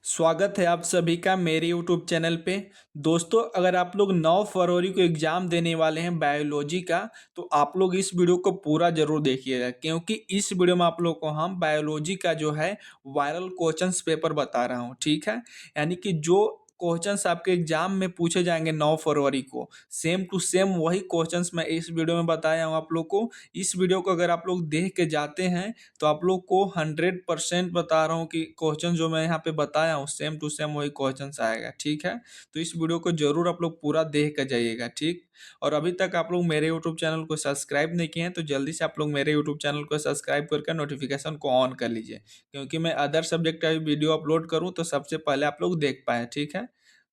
स्वागत है आप सभी का मेरे यूट्यूब चैनल पे। दोस्तों, अगर आप लोग 9 फरवरी को एग्ज़ाम देने वाले हैं बायोलॉजी का, तो आप लोग इस वीडियो को पूरा ज़रूर देखिएगा, क्योंकि इस वीडियो में आप लोग को हम बायोलॉजी का जो है वायरल क्वेश्चंस पेपर बता रहा हूँ, ठीक है? यानी कि जो क्वेश्चंस आपके एग्ज़ाम में पूछे जाएंगे 9 फरवरी को, सेम टू सेम वही क्वेश्चंस मैं इस वीडियो में बताया हूँ आप लोग को। इस वीडियो को अगर आप लोग देख के जाते हैं तो आप लोग को 100% बता रहा हूँ कि क्वेश्चन जो मैं यहाँ पे बताया हूँ सेम टू सेम वही क्वेश्चंस आएगा, ठीक है? तो इस वीडियो को जरूर आप लोग पूरा देख कर जाइएगा, ठीक? और अभी तक आप लोग मेरे यूट्यूब चैनल को सब्सक्राइब नहीं किए हैं तो जल्दी से आप लोग मेरे यूट्यूब चैनल को सब्सक्राइब करके नोटिफिकेशन को ऑन कर लीजिए, क्योंकि मैं अदर सब्जेक्ट का भी वीडियो अपलोड करूँ तो सबसे पहले आप लोग देख पाएँ, ठीक है?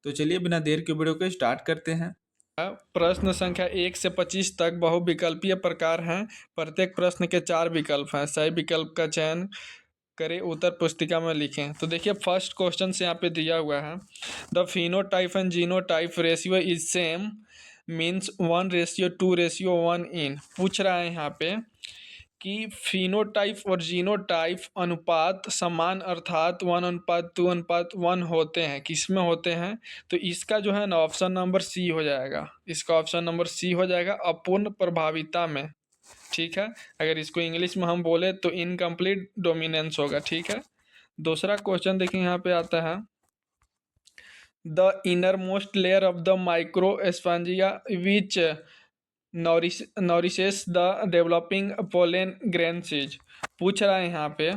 तो चलिए बिना देर के वीडियो को स्टार्ट करते हैं। प्रश्न संख्या 1 से 25 तक बहुविकल्पीय प्रकार हैं। प्रत्येक प्रश्न के 4 विकल्प हैं। सही विकल्प का चयन करें, उत्तर पुस्तिका में लिखें। तो देखिए फर्स्ट क्वेश्चन से यहाँ पे दिया हुआ है, the phenotype and genotype ratio is same means 1:2:1 इन। पूछ रहा है यहाँ पे कि फिनोटाइप और जीनोटाइप अनुपात समान अर्थात 1:2:1 होते हैं, किस में होते हैं? तो इसका जो है ना ऑप्शन नंबर सी हो जाएगा। इसका ऑप्शन नंबर सी हो जाएगा, अपूर्ण प्रभाविता में। ठीक है, अगर इसको इंग्लिश में हम बोले तो इनकम्प्लीट डोमिनेंस होगा। ठीक है, दूसरा क्वेश्चन देखिए यहाँ पे आता है, the innermost layer of the microsporangia which nourishes the developing pollen grains. पूछ रहा है यहाँ पे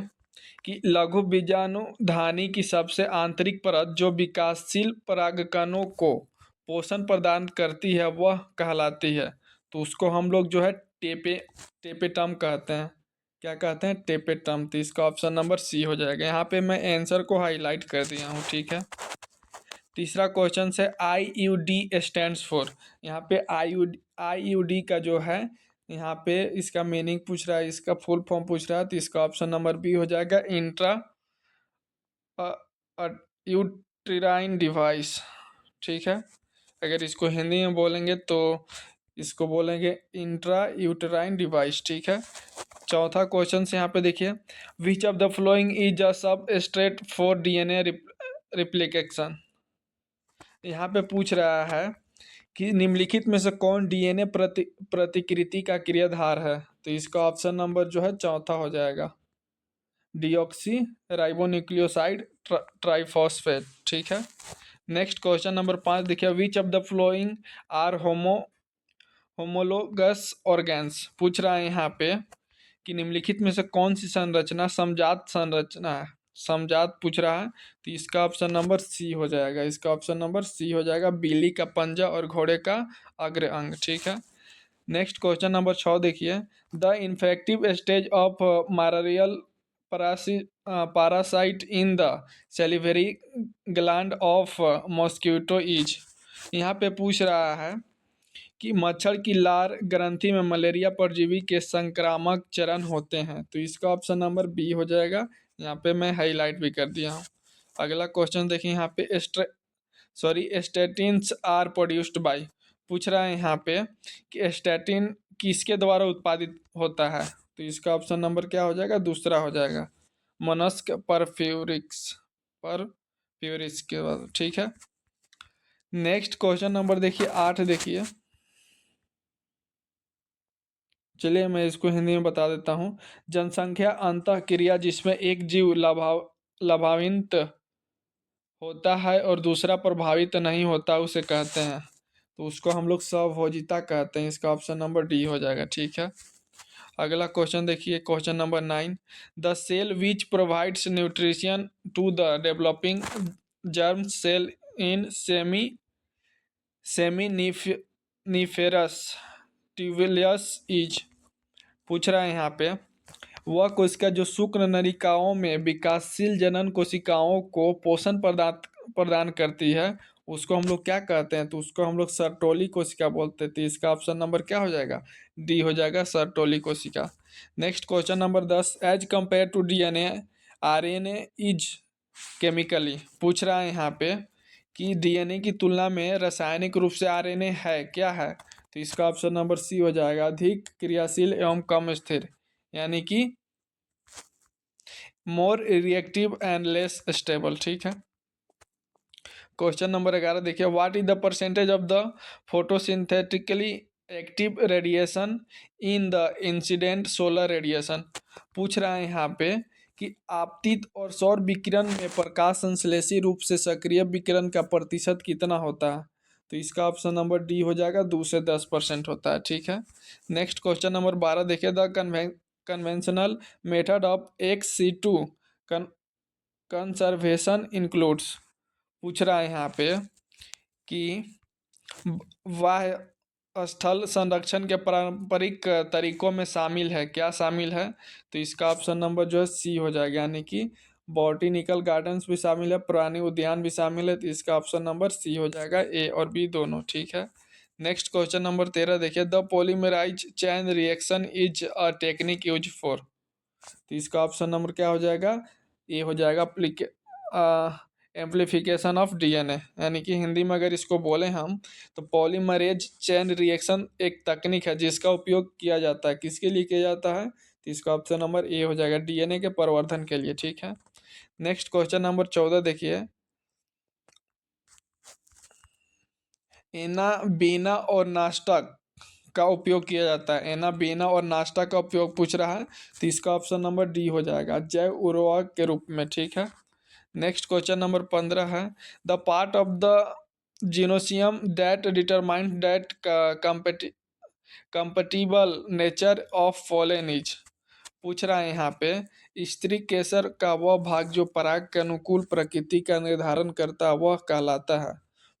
कि लघु बीजाणुधानी की सबसे आंतरिक परत जो विकासशील परागकणों को पोषण प्रदान करती है वह कहलाती है। तो उसको हम लोग जो है टेपेटम कहते हैं। क्या कहते हैं? टेपेटम। तो इसका ऑप्शन नंबर सी हो जाएगा। यहाँ पे मैं आंसर को हाईलाइट कर दिया हूँ। ठीक है, तीसरा क्वेश्चन से IUD स्टैंड्स फॉर। यहाँ पे IUD का जो है यहाँ पे इसका मीनिंग पूछ रहा है, इसका फुल फॉर्म पूछ रहा है। तो इसका ऑप्शन नंबर बी हो जाएगा, इंट्रा यूट्राइन डिवाइस। ठीक है, अगर इसको हिंदी में बोलेंगे तो इसको बोलेंगे इंट्रा यूट्राइन डिवाइस। ठीक है, चौथा क्वेश्चन से यहाँ पे देखिए, which of the following is a substrate for DNA replication. यहाँ पे पूछ रहा है कि निम्नलिखित में से कौन DNA प्रतिकृति का क्रियाधार है? तो इसका ऑप्शन नंबर जो है चौथा हो जाएगा, डिऑक्सी राइबोन्यूक्लियोसाइड ट्राइफॉस्फेट। ठीक है, नेक्स्ट क्वेश्चन नंबर 5 देखिए, which of the following are homologous organs. पूछ रहा है यहाँ पे कि निम्नलिखित में से कौन सी संरचना समजात संरचना है? समजात पूछ रहा है। तो इसका ऑप्शन नंबर सी हो जाएगा। इसका ऑप्शन नंबर सी हो जाएगा, बिल्ली का पंजा और घोड़े का अग्र अंग। ठीक है, नेक्स्ट क्वेश्चन नंबर 6 देखिए, the infective stage of malarial parasite in the salivary gland of mosquito is. यहाँ पे पूछ रहा है कि मच्छर की लार ग्रंथि में मलेरिया परजीवी के संक्रामक चरण होते हैं। तो इसका ऑप्शन नंबर बी हो जाएगा। यहाँ पे मैं हाईलाइट भी कर दिया हूँ। अगला क्वेश्चन देखिए, यहाँ पे स्टेटिन्स आर प्रोड्यूस्ड बाय। पूछ रहा है यहाँ पे कि स्टेटिन किसके द्वारा उत्पादित होता है? तो इसका ऑप्शन नंबर क्या हो जाएगा? दूसरा हो जाएगा, मोनस्क परफ्यूरिक्स के बाद। ठीक है, नेक्स्ट क्वेश्चन नंबर देखिए 8 देखिए, चलिए मैं इसको हिंदी में बता देता हूँ। जनसंख्या अंतःक्रिया जिसमें एक जीव लाभान्वित होता है और दूसरा प्रभावित नहीं होता उसे कहते हैं। तो उसको हम लोग स्वभोजिता कहते हैं। इसका ऑप्शन नंबर डी हो जाएगा। ठीक है, अगला क्वेश्चन देखिए, question number 9, the cell which provides nutrition to the developing germ cell in seminiferous tubules is. पूछ रहा है यहाँ पे, वह कोशिका जो शुक्र नलिकाओं में विकासशील जनन कोशिकाओं को पोषण प्रदान करती है उसको हम लोग क्या कहते हैं? तो उसको हम लोग सर्टोली कोशिका बोलते थे। इसका ऑप्शन नंबर क्या हो जाएगा? डी हो जाएगा, सर्टोली कोशिका। Next question number 10, as compared to DNA RNA is chemically. पूछ रहा है यहाँ पे कि DNA की तुलना में रासायनिक रूप से RNA है क्या है? तो इसका ऑप्शन नंबर सी हो जाएगा, अधिक क्रियाशील एवं कम स्थिर, यानी कि more reactive and less stable. ठीक है, क्वेश्चन नंबर 11 देखिए, what is the percentage of the photosynthetically active radiation in the incident solar radiation. पूछ रहा है यहाँ पे कि आपतित और सौर विकिरण में प्रकाश संश्लेषी रूप से सक्रिय विकिरण का प्रतिशत कितना होता है। तो इसका ऑप्शन नंबर डी हो जाएगा, 2 से 10% होता है। ठीक है। नेक्स्ट क्वेश्चन नंबर 12 देखिए, the conventional method of XC2 conservation includes. पूछ रहा है यहाँ पे कि वह स्थल संरक्षण के पारंपरिक तरीकों में शामिल है, क्या शामिल है। तो इसका ऑप्शन नंबर जो है सी हो जाएगा, यानी कि बॉटनिकल गार्डन्स भी शामिल है, पुरानी उद्यान भी शामिल है। तो इसका ऑप्शन नंबर सी हो जाएगा, ए और बी दोनों। ठीक है। नेक्स्ट क्वेश्चन नंबर 13 देखिए, the polymerase chain reaction is a technique use for. तो इसका ऑप्शन नंबर क्या हो जाएगा, ए हो जाएगा, एम्प्लीफिकेशन ऑफ डीएनए। यानी कि हिंदी में अगर इसको बोले हम, तो पॉलीमरेज चेन रिएक्शन एक तकनीक है जिसका उपयोग किया जाता है, किसके लिए किया जाता है। तो इसका ऑप्शन नंबर ए हो जाएगा, डीएनए के प्रवर्धन के लिए। ठीक है। नेक्स्ट क्वेश्चन नंबर 14 देखिए, एना बीना और नास्टक का उपयोग किया जाता है। एना बीना और नास्टा का उपयोग पूछ रहा है। तो इसका ऑप्शन नंबर डी हो जाएगा, जैव उर्वरक के रूप में। ठीक है। नेक्स्ट क्वेश्चन नंबर 15 है, the part of the gynoecium that determine that compatible nature of pollen is. पूछ रहा है यहाँ पे, स्त्री केसर का वह भाग जो पराग के अनुकूल प्रकृति का निर्धारण करता है वह कहलाता है।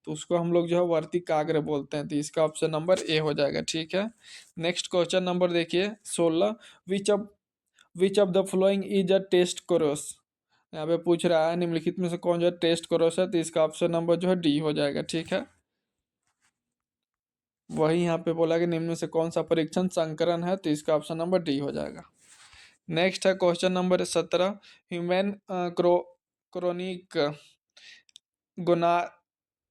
तो उसको हम लोग जो है वर्ती काग्र बोलते हैं। तो इसका ऑप्शन नंबर ए हो जाएगा। ठीक है। नेक्स्ट क्वेश्चन नंबर देखिए 16, which of the following is a test cross. यहाँ पे पूछ रहा है निम्नलिखित में से कौन जो है टेस्ट कोरोस है। तो इसका ऑप्शन नंबर जो है डी हो जाएगा। ठीक है। वही यहाँ पे बोला कि निम्न में से कौन सा परीक्षण संकरण है। तो इसका ऑप्शन नंबर डी हो जाएगा। नेक्स्ट है question number 17, human chronic gonna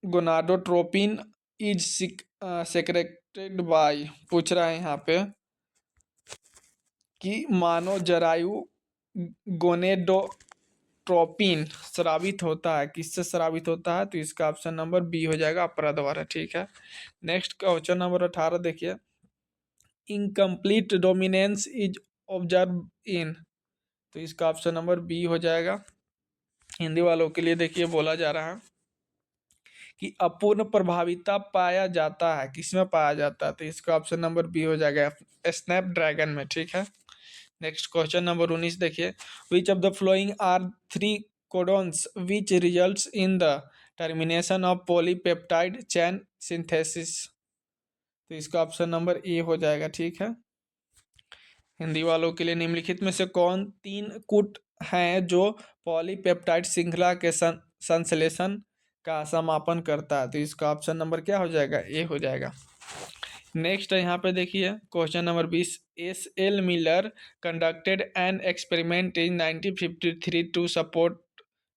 gonadotropin is secreted bye. पूछ रहा है यहाँ पे कि मानव जरायु गोनेडोट्रोपिन स्रावित होता है, किससे स्रावित होता है। तो इसका ऑप्शन नंबर बी हो जाएगा, अपरा द्वारा। ठीक है। नेक्स्ट क्वेश्चन नंबर 18 देखिए, incomplete dominance is observe in. तो इसका ऑप्शन नंबर बी हो जाएगा। हिंदी वालों के लिए देखिए बोला जा रहा है कि अपूर्ण प्रभाविता पाया जाता है, किसमें पाया जाता है। तो इसका ऑप्शन नंबर बी हो जाएगा, स्नैपड्रैगन में। ठीक है। नेक्स्ट क्वेश्चन नंबर 19 देखिए, which of the following are three codons which results in the termination of polypeptide chain synthesis. तो इसका ऑप्शन नंबर ए हो जाएगा। ठीक है। हिंदी वालों के लिए, निम्नलिखित में से कौन तीन कूट हैं जो पॉलीपेप्टाइड श्रृंखला के संश्लेषण का समापन करता है। तो इसका ऑप्शन नंबर क्या हो जाएगा, ए हो जाएगा। नेक्स्ट है यहाँ पे देखिए question number 20, S.L. Miller conducted an experiment in 1953 to support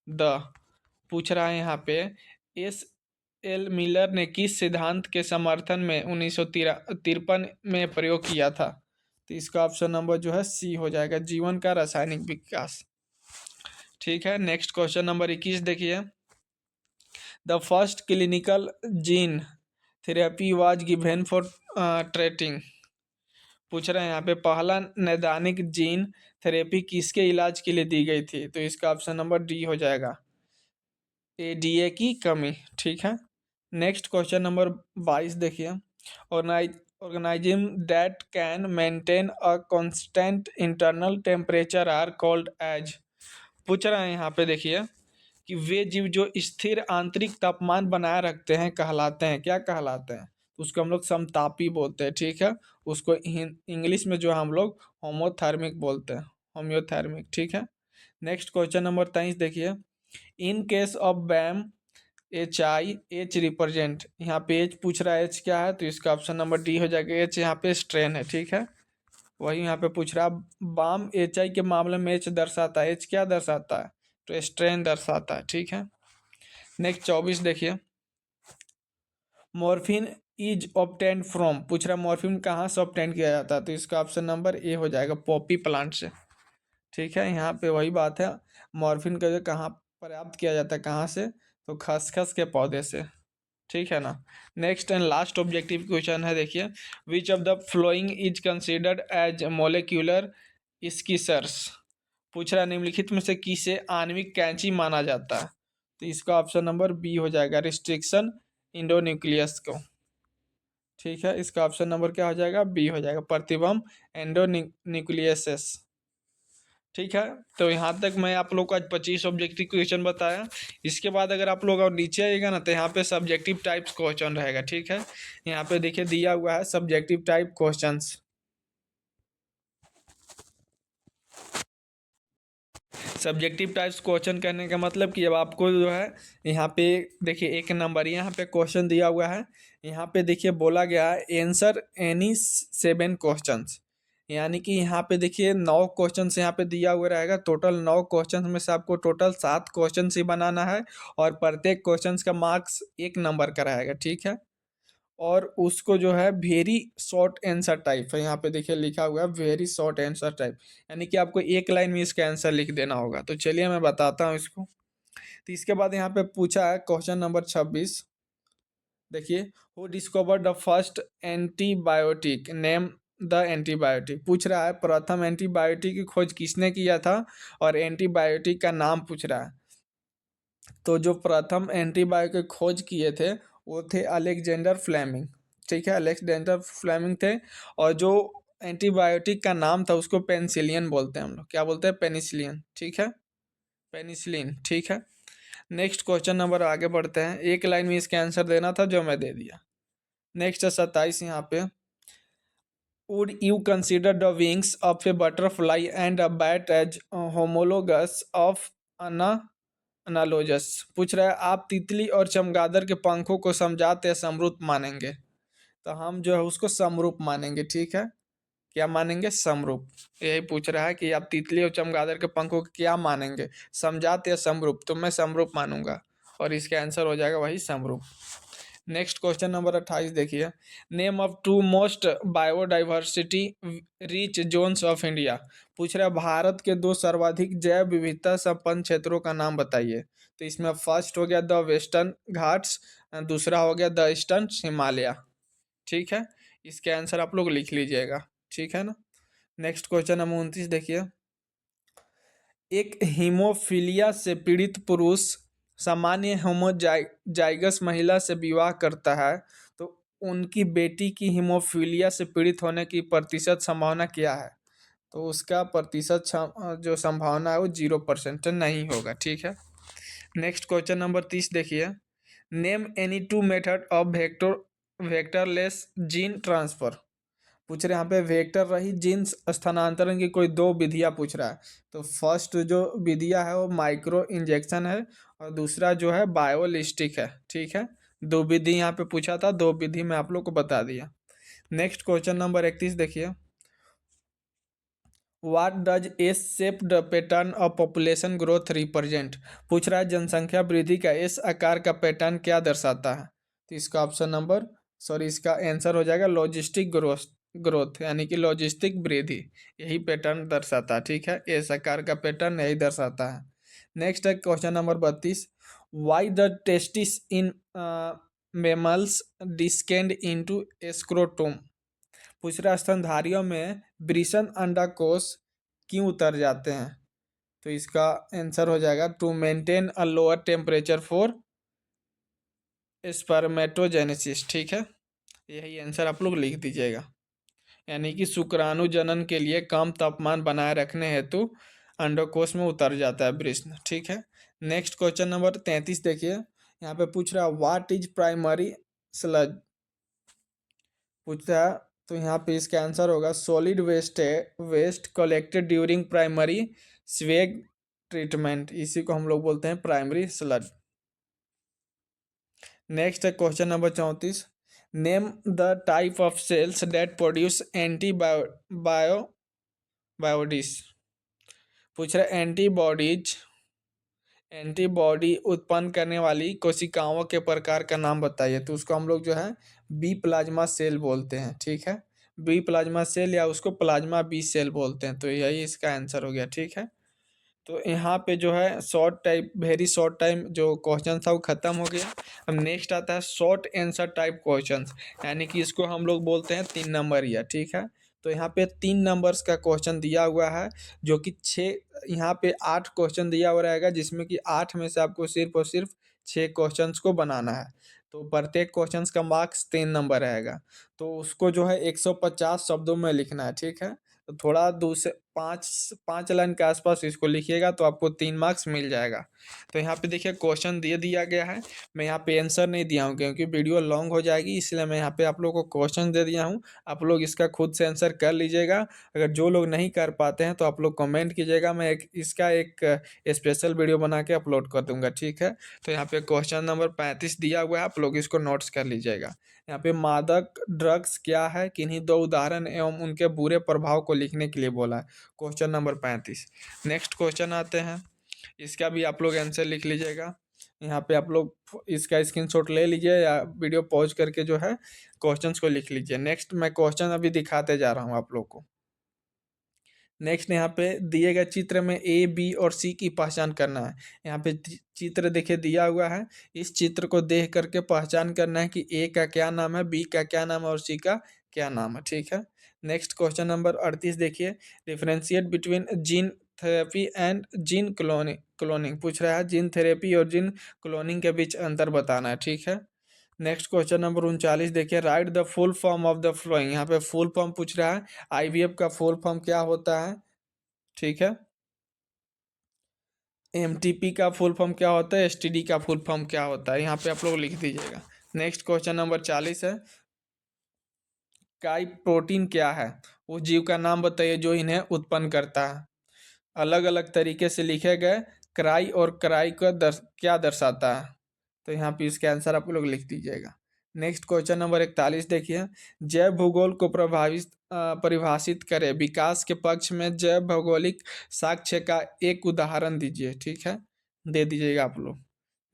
the. पूछ रहा है यहाँ पे, S.L. मिलर ने किस सिद्धांत के समर्थन में 1953 में प्रयोग किया था। तो इसका ऑप्शन नंबर जो है सी हो जाएगा, जीवन का रासायनिक विकास। ठीक है। नेक्स्ट क्वेश्चन नंबर 21 देखिए, the first clinical gene therapy was given for treating. पूछ रहे हैं यहाँ पे, पहला नैदानिक जीन थेरेपी किसके इलाज के लिए दी गई थी। तो इसका ऑप्शन नंबर डी हो जाएगा, एडीए की कमी। ठीक है। नेक्स्ट क्वेश्चन नंबर 22 देखिए, organism that can maintain a constant internal temperature are called as. पूछ रहे हैं यहाँ पे देखिए कि वे जीव जो स्थिर आंतरिक तापमान बनाए रखते हैं कहलाते हैं, क्या कहलाते हैं। तो उसको हम लोग समतापी बोलते हैं। ठीक है। उसको इंग्लिश में जो हम लोग होमोथर्मिक बोलते हैं, होम्योथर्मिक। ठीक है। नेक्स्ट क्वेश्चन नंबर 23 देखिए, in case of bam HI H represent. यहाँ पे एच पूछ रहा है, एच क्या है। तो इसका ऑप्शन नंबर डी हो जाएगा, एच यहाँ पे स्ट्रेन है। ठीक है। वही यहाँ पे पूछ रहा है, बाम HI के मामले में एच दर्शाता है, एच क्या दर्शाता है। तो स्ट्रेन दर्शाता है। ठीक है। नेक्स्ट 24 देखिए, मॉर्फिन इज ऑब्टेन फ्रॉम। पूछ रहा है मॉर्फिन कहाँ से ऑब्टेन किया जाता है। तो इसका ऑप्शन नंबर ए हो जाएगा, पॉपी प्लांट से। ठीक है। यहाँ पे वही बात है, मॉर्फिन का जो कहाँ प्राप्त किया जाता है, कहाँ से। तो खसखस के पौधे से, ठीक है ना। Next and last objective question है, देखिए, which of the following is considered as molecular scissors. पूछ रहा है निम्नलिखित में से किसे आणविक कैंची माना जाता है। तो इसका ऑप्शन नंबर बी हो जाएगा, रिस्ट्रिक्शन इंडोन्यूक्लियस को। ठीक है, इसका ऑप्शन नंबर क्या हो जाएगा, बी हो जाएगा, प्रतिबंब एंडोन्यूक्लियस। ठीक है, तो यहाँ तक मैं आप लोग को आज 25 ऑब्जेक्टिव क्वेश्चन बताया। इसके बाद अगर आप लोग और नीचे आएगा ना, तो यहाँ पे सब्जेक्टिव टाइप्स क्वेश्चन रहेगा। ठीक है, यहाँ पे देखिए दिया हुआ है subjective type questions. Subjective types question कहने का मतलब कि अब आपको जो है यहाँ पे देखिए एक नंबर यहाँ पे क्वेश्चन दिया हुआ है। यहाँ पे देखिए बोला गया है आंसर एनी 7 क्वेश्चंस, यानी कि यहाँ पे देखिए 9 क्वेश्चंस यहाँ पे दिया हुआ रहेगा। टोटल 9 क्वेश्चंस में से आपको टोटल 7 क्वेश्चंस ही बनाना है, और प्रत्येक क्वेश्चंस का मार्क्स 1 नंबर का रहेगा। ठीक है, और उसको जो है वेरी शॉर्ट आंसर टाइप है, यहाँ पे देखिए लिखा हुआ है वेरी शॉर्ट आंसर टाइप, यानी कि आपको एक लाइन में इसका आंसर लिख देना होगा। तो चलिए मैं बताता हूँ इसको। तो इसके बाद यहाँ पे पूछा है क्वेश्चन नंबर 26, देखिए, who discover the first antibiotic, name the antibiotic. पूछ रहा है प्रथम एंटीबायोटिक की खोज किसने किया था, और एंटीबायोटिक का नाम पूछ रहा है। तो जो प्रथम एंटीबायोटिक खोज किए थे वो थे अलेक्जेंडर फ्लेमिंग। ठीक है, अलेक्जेंडर फ्लेमिंग थे, और जो एंटीबायोटिक का नाम था उसको पेनिसिलिन बोलते हैं हम लोग। क्या बोलते हैं, पेनिसिलिन। ठीक है, पेनिसिलिन। ठीक है, नेक्स्ट क्वेश्चन नंबर आगे बढ़ते हैं। एक लाइन में इसका आंसर देना था जो मैं दे दिया। नेक्स्ट है 27 यहाँ पे, would you consider the wings of a butterfly and a bat as homologous of analogous. पूछ रहा है आप तितली और चमगादड़ के पंखों को समझाते या समरूप मानेंगे। तो हम जो है उसको समरूप मानेंगे। ठीक है, क्या मानेंगे, समरूप। यही पूछ रहा है कि आप तितली और चमगादड़ के पंखों को क्या मानेंगे, समझाते या समरूप। तो मैं समरूप मानूंगा, और इसका आंसर हो जाएगा वही समरूप। नेक्स्ट क्वेश्चन नंबर 28 देखिए, name of two most biodiversity rich zones of India. पूछ रहा है भारत के 2 सर्वाधिक जैव विविधता संपन्न क्षेत्रों का नाम बताइए। तो इसमें फर्स्ट हो गया द वेस्टर्न घाट्स, दूसरा हो गया द ईस्टर्न हिमालय। ठीक है, इसके आंसर आप लोग लिख लीजिएगा। ठीक है ना। नेक्स्ट क्वेश्चन नंबर 29 देखिए, एक हीमोफीलिया से पीड़ित पुरुष सामान्य होमोजाइगस महिला से विवाह करता है, तो उनकी बेटी की हीमोफीलिया से पीड़ित होने की प्रतिशत संभावना क्या है। तो उसका प्रतिशत जो संभावना है वो 0% नहीं होगा। ठीक है, नेक्स्ट क्वेश्चन नंबर 30 देखिए, name any two method of vectorless gene transfer. पूछ रहे हैं यहाँ पे वेक्टर रहित जीन स्थानांतरण की कोई 2 विधियाँ पूछ रहा है। तो फर्स्ट जो विधियाँ है वो माइक्रो इंजेक्शन है, और दूसरा जो है बायोलिस्टिक है। ठीक है, 2 विधि यहाँ पे पूछा था, 2 विधि में आप लोग को बता दिया। नेक्स्ट क्वेश्चन नंबर 31 देखिए, what does S shape the pattern of population growth represent. पूछ रहा है जनसंख्या वृद्धि का एस आकार का पैटर्न क्या दर्शाता है। तो इसका ऑप्शन नंबर, सॉरी, इसका आंसर हो जाएगा लॉजिस्टिक ग्रोथ। ग्रोथ यानी कि लॉजिस्टिक वृद्धि, यही पैटर्न दर्शाता है। ठीक है, एस आकार का पैटर्न यही दर्शाता है। नेक्स्ट है question number 32, why the testis in mammals descend into scrotum. पूछ रहा है स्तनधारियों में वृषण अंडाकोश क्यों उतर जाते हैं। तो इसका आंसर हो जाएगा to maintain a lower temperature for spermatogenesis. ठीक है, यही आंसर आप लोग लिख दीजिएगा, यानी कि शुक्राणु जनन के लिए कम तापमान बनाए रखने हेतु अंडकोश में उतर जाता है वृषण। ठीक है, नेक्स्ट क्वेश्चन नंबर 33 देखिए, यहाँ पे पूछ रहा है व्हाट इज प्राइमरी स्लज। पूछता है, तो यहाँ पे इसका आंसर होगा सॉलिड वेस्ट है, waste collected during primary sewage treatment, इसी को हम लोग बोलते हैं प्राइमरी स्लज। नेक्स्ट है question number 34, name the type of cells that produce बायोडीज। पूछ रहा है एंटीबॉडी उत्पन्न करने वाली कोशिकाओं के प्रकार का नाम बताइए। तो उसको हम लोग जो है बी प्लाज्मा सेल बोलते हैं। ठीक है, बी प्लाज्मा सेल, या उसको प्लाज्मा बी सेल बोलते हैं। तो यही इसका आंसर हो गया। ठीक है, तो यहाँ पे जो है short type very short time जो क्वेश्चन था वो ख़त्म हो गया। अब नेक्स्ट आता है शॉर्ट आंसर टाइप क्वेश्चंस, यानी कि इसको हम लोग बोलते हैं 3 नंबरिया, ठीक है। तो यहाँ पे 3 नंबर्स का क्वेश्चन दिया हुआ है, जो कि छः, यहाँ पे 8 क्वेश्चन दिया हुआ रहेगा, जिसमें कि 8 में से आपको सिर्फ और सिर्फ 6 क्वेश्चंस को बनाना है। तो प्रत्येक क्वेश्चंस का मार्क्स 3 नंबर रहेगा। तो उसको जो है 150 शब्दों में लिखना है, ठीक है। तो थोड़ा दूसरे 5 5 लाइन के आसपास इसको लिखिएगा तो आपको 3 मार्क्स मिल जाएगा। तो यहाँ पे देखिए क्वेश्चन दे दिया गया है। मैं यहाँ पे आंसर नहीं दिया हूँ क्योंकि वीडियो लॉन्ग हो जाएगी, इसलिए मैं यहाँ पे आप लोगों को क्वेश्चन दे दिया हूँ। आप लोग इसका खुद से आंसर कर लीजिएगा। अगर जो लोग नहीं कर पाते हैं तो आप लोग कमेंट कीजिएगा, मैं इसका एक स्पेशल वीडियो बना के अपलोड कर दूंगा, ठीक है। तो यहाँ पे क्वेश्चन नंबर 35 दिया हुआ है, आप लोग इसको नोट्स कर लीजिएगा। यहाँ पे मादक ड्रग्स क्या है, किन्हीं 2 उदाहरण एवं उनके बुरे प्रभाव को लिखने के लिए बोला है। Question number 35। नेक्स्ट क्वेश्चन आते हैं, इसका भी आप लोग आंसर लिख लीजिएगा। यहाँ पे आप लोग इसका स्क्रीनशॉट ले लीजिए या वीडियो पॉज करके जो है क्वेश्चंस को लिख लीजिए। नेक्स्ट मैं क्वेश्चन अभी दिखाते जा रहा हूँ आप लोग को। नेक्स्ट यहाँ पे दिए गए चित्र में ए बी और सी की पहचान करना है। यहाँ पे चित्र देखिए दिया हुआ है, इस चित्र को देख करके पहचान करना है कि ए का क्या नाम है, बी का क्या नाम है और सी का क्या नाम है, ठीक है। नेक्स्ट क्वेश्चन नंबर 38 देखिए, differentiate between gene therapy and gene cloning cloning पूछ रहा है, जीन थेरेपी और जीन क्लोनिंग के बीच अंतर बताना है, ठीक है। नेक्स्ट क्वेश्चन नंबर 39 देखिए, right the full form of the flowing. यहाँ पे फुल फॉर्म पूछ रहा है, आईवीएफ का फुल फॉर्म क्या होता है, ठीक है। एमटीपी का फुल फॉर्म क्या होता है, एसटीडी का फुल फॉर्म क्या होता है, यहाँ पे आप लोग लिख दीजिएगा। नेक्स्ट क्वेश्चन नंबर 40 है, काई प्रोटीन क्या है, उस जीव का नाम बताइए जो इन्हें उत्पन्न करता है। अलग अलग तरीके से लिखे गए क्राई और क्राई का क्या दर्शाता है, तो यहाँ पे इसका आंसर आप लोग लिख दीजिएगा। नेक्स्ट क्वेश्चन नंबर 41 देखिए, जैव भूगोल को परिभाषित करें, विकास के पक्ष में जैव भौगोलिक साक्ष्य का एक उदाहरण दीजिए, ठीक है, दे दीजिएगा आप लोग।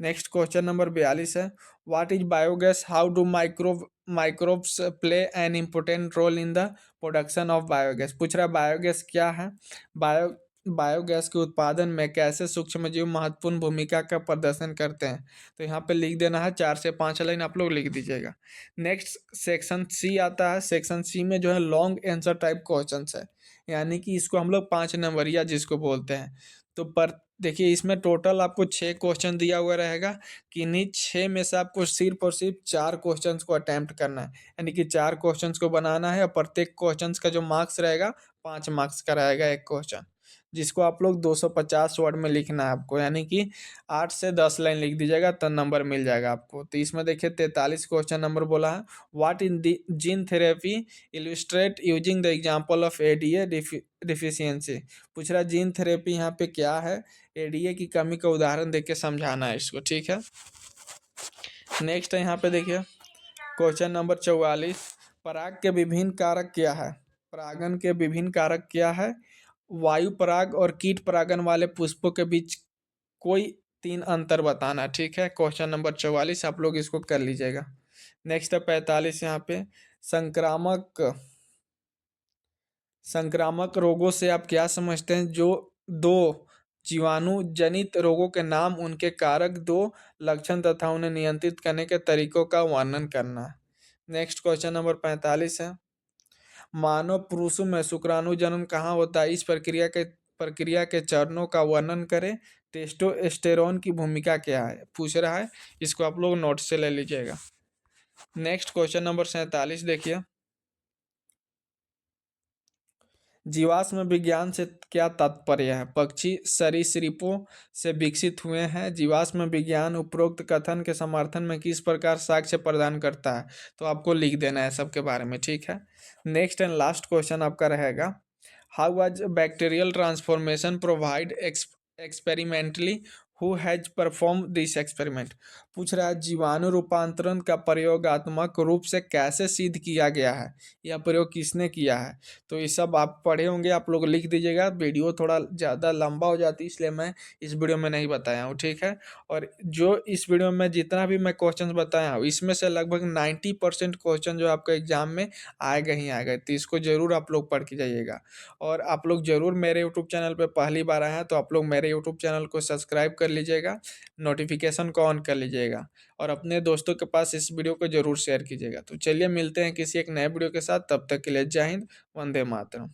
नेक्स्ट क्वेश्चन नंबर 42 है, what is biogas, how do microbes play an important role in the production of biogas. पूछ रहा है बायोगैस क्या है, बायो बायोगैस के उत्पादन में कैसे सूक्ष्मजीव महत्वपूर्ण भूमिका का प्रदर्शन करते हैं। तो यहाँ पे लिख देना है, 4 से 5 लाइन आप लोग लिख दीजिएगा। नेक्स्ट सेक्शन सी आता है, सेक्शन सी में जो है लॉन्ग आंसर टाइप क्वेश्चन है, यानी कि इसको हम लोग 5 नंबरिया जिसको बोलते हैं। तो पर देखिए इसमें टोटल आपको 6 क्वेश्चन दिया हुआ रहेगा, किन्हीं 6 में से आपको सिर्फ और सिर्फ 4 क्वेश्चंस को अटेम्प्ट करना है, यानी कि 4 क्वेश्चंस को बनाना है और प्रत्येक क्वेश्चंस का जो मार्क्स रहेगा 5 मार्क्स का रहेगा एक क्वेश्चन, जिसको आप लोग 250 वर्ड में लिखना है आपको, यानी कि 8 से 10 लाइन लिख दीजिएगा तो नंबर मिल जाएगा आपको। तो इसमें देखिए 43 क्वेश्चन नंबर बोला है, what in the gene therapy illustrate using the example of ADA deficiency. पूछ रहा जीन थेरेपी यहाँ पे क्या है, एडीए की कमी का उदाहरण देके समझाना है इसको, ठीक है। नेक्स्ट है यहाँ पे देखिए क्वेश्चन नंबर 44, पराग के विभिन्न कारक क्या है, परागन के विभिन्न कारक क्या है, वायु पराग और कीट परागन वाले पुष्पों के बीच कोई 3 अंतर बताना, ठीक है। क्वेश्चन नंबर 44 आप लोग इसको कर लीजिएगा। नेक्स्ट है 45, यहाँ पे संक्रामक संक्रामक रोगों से आप क्या समझते हैं, जो दो जीवाणु जनित रोगों के नाम, उनके कारक, दो लक्षण तथा उन्हें नियंत्रित करने के तरीकों का वर्णन करना है। नेक्स्ट क्वेश्चन नंबर 45 है, मानव पुरुषों में शुक्राणु जन्म कहाँ होता है, इस प्रक्रिया के चरणों का वर्णन करें, टेस्टोस्टेरोन की भूमिका क्या है, पूछ रहा है, इसको आप लोग नोट से ले लीजिएगा। नेक्स्ट क्वेश्चन नंबर 47 देखिए, जीवाश्म विज्ञान से क्या तात्पर्य है, पक्षी सरीसृपों से विकसित हुए हैं, जीवाश्म विज्ञान उपरोक्त कथन के समर्थन में किस प्रकार साक्ष्य प्रदान करता है, तो आपको लिख देना है सबके बारे में, ठीक है। नेक्स्ट एंड लास्ट क्वेश्चन आपका रहेगा, how was bacterial transformation provide experimentally who has perform this experiment. पूछ रहा है जीवाणु रूपांतरण का प्रयोगात्मक रूप से कैसे सिद्ध किया गया है, यह प्रयोग किसने किया है। तो ये सब आप पढ़े होंगे, आप लोग लिख दीजिएगा। वीडियो थोड़ा ज़्यादा लंबा हो जाती है इसलिए मैं इस वीडियो में नहीं बताया हूँ, ठीक है। और जो इस वीडियो में जितना भी मैं क्वेश्चन बताया हूँ इसमें से लगभग 90% क्वेश्चन जो आपका एग्जाम में आएगा ही आएगा, तो इसको ज़रूर आप लोग पढ़ के जाइएगा। और आप लोग ज़रूर मेरे यूट्यूब चैनल पे पहली बार आए हैं तो आप लोग मेरे यूट्यूब चैनल को सब्सक्राइब कर लीजिएगा, नोटिफिकेशन को ऑन कर लीजिएगा और अपने दोस्तों के पास इस वीडियो को ज़रूर शेयर कीजिएगा। तो चलिए मिलते हैं किसी एक नए वीडियो के साथ, तब तक के लिए जय हिंद, वंदे मातरम।